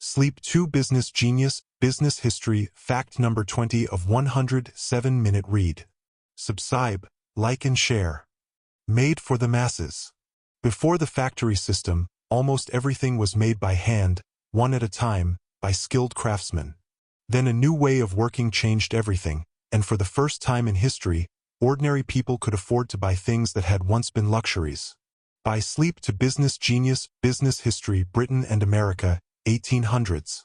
Sleep 2 Business Genius, Business History, Fact number 20 of 107-minute read. Subscribe, like and share. Made for the masses. Before the factory system, almost everything was made by hand, one at a time, by skilled craftsmen. Then a new way of working changed everything, and for the first time in history, ordinary people could afford to buy things that had once been luxuries. By Sleep to Business Genius, Business History, Britain and America, 1800s.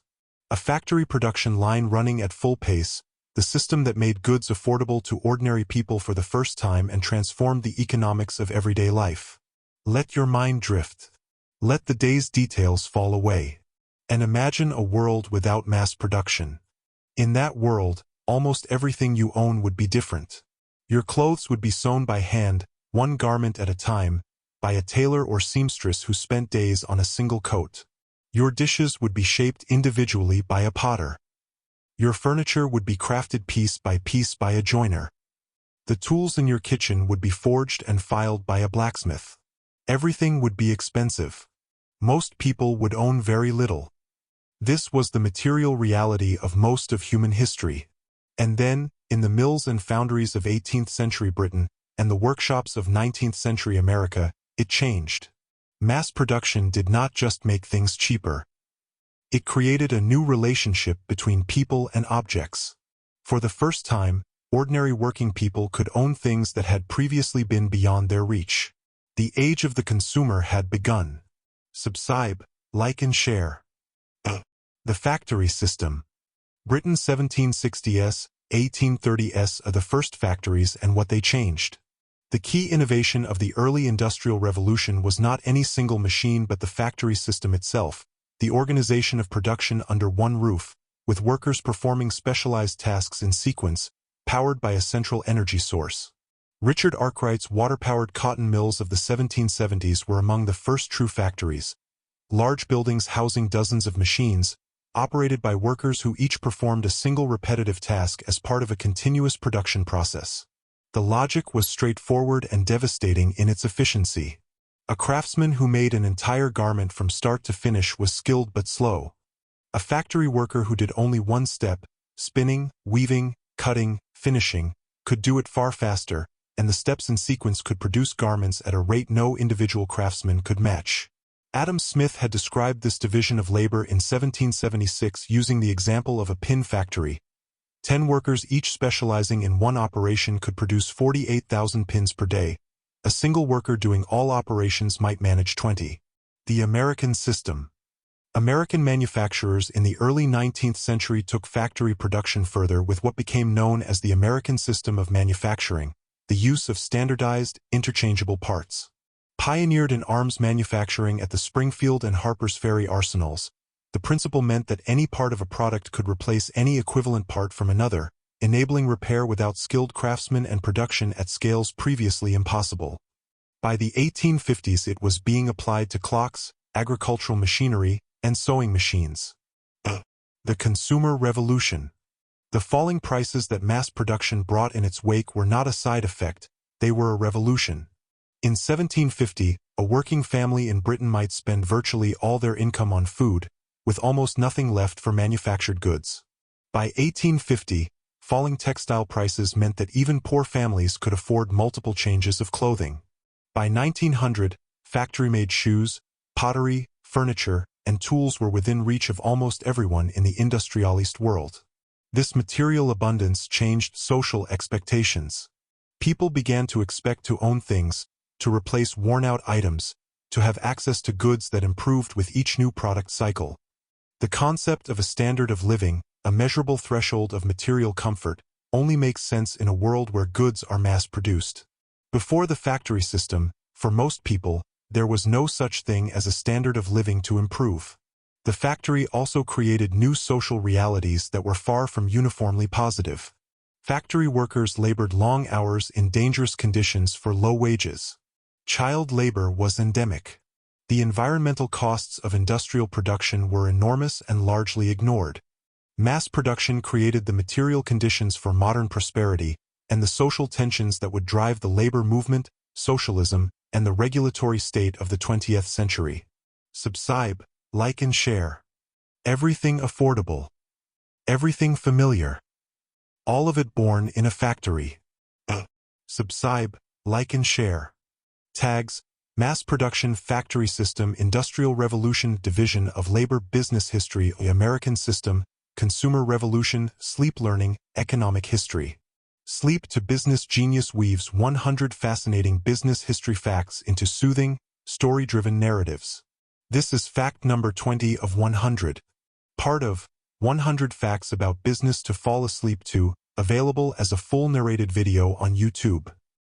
A factory production line running at full pace, the system that made goods affordable to ordinary people for the first time and transformed the economics of everyday life. Let your mind drift. Let the day's details fall away. And imagine a world without mass production. In that world, almost everything you own would be different. Your clothes would be sewn by hand, one garment at a time, by a tailor or seamstress who spent days on a single coat. Your dishes would be shaped individually by a potter. Your furniture would be crafted piece by a joiner. The tools in your kitchen would be forged and filed by a blacksmith. Everything would be expensive. Most people would own very little. This was the material reality of most of human history. And then, in the mills and foundries of 18th century Britain and the workshops of 19th century America, it changed. Mass production did not just make things cheaper. It created a new relationship between people and objects. For the first time, ordinary working people could own things that had previously been beyond their reach. The age of the consumer had begun. Subscribe, like and share. The factory system. Britain 1760s, 1830s are the first factories and what they changed. The key innovation of the early Industrial Revolution was not any single machine but the factory system itself, the organization of production under one roof, with workers performing specialized tasks in sequence, powered by a central energy source. Richard Arkwright's water-powered cotton mills of the 1770s were among the first true factories. Large buildings housing dozens of machines, operated by workers who each performed a single repetitive task as part of a continuous production process. The logic was straightforward and devastating in its efficiency. A craftsman who made an entire garment from start to finish was skilled but slow. A factory worker who did only one step, spinning, weaving, cutting, finishing, could do it far faster, and the steps in sequence could produce garments at a rate no individual craftsman could match. Adam Smith had described this division of labor in 1776 using the example of a pin factory. 10 workers each specializing in one operation could produce 48,000 pins per day. A single worker doing all operations might manage 20. The American system. American manufacturers in the early 19th century took factory production further with what became known as the American system of manufacturing, the use of standardized, interchangeable parts. Pioneered in arms manufacturing at the Springfield and Harper's Ferry arsenals, the principle meant that any part of a product could replace any equivalent part from another, enabling repair without skilled craftsmen and production at scales previously impossible. By the 1850s it was being applied to clocks, agricultural machinery, and sewing machines. The Consumer Revolution. The falling prices that mass production brought in its wake were not a side effect, they were a revolution. In 1750, a working family in Britain might spend virtually all their income on food, with almost nothing left for manufactured goods. By 1850, falling textile prices meant that even poor families could afford multiple changes of clothing. By 1900, factory-made shoes, pottery, furniture, and tools were within reach of almost everyone in the industrialized world. This material abundance changed social expectations. People began to expect to own things, to replace worn-out items, to have access to goods that improved with each new product cycle. The concept of a standard of living, a measurable threshold of material comfort, only makes sense in a world where goods are mass-produced. Before the factory system, for most people, there was no such thing as a standard of living to improve. The factory also created new social realities that were far from uniformly positive. Factory workers labored long hours in dangerous conditions for low wages. Child labor was endemic. The environmental costs of industrial production were enormous and largely ignored. Mass production created the material conditions for modern prosperity, and the social tensions that would drive the labor movement, socialism, and the regulatory state of the 20th century. Subscribe, like and share. Everything affordable. Everything familiar. All of it born in a factory. Subscribe, like and share. Tags: Mass Production Factory System, Industrial Revolution, Division of Labor, Business History, American System, Consumer Revolution, Sleep Learning, Economic History. Sleep to Business Genius weaves 100 fascinating business history facts into soothing, story-driven narratives. This is fact number 20 of 100. Part of 100 Facts About Business to Fall Asleep To, available as a full narrated video on YouTube.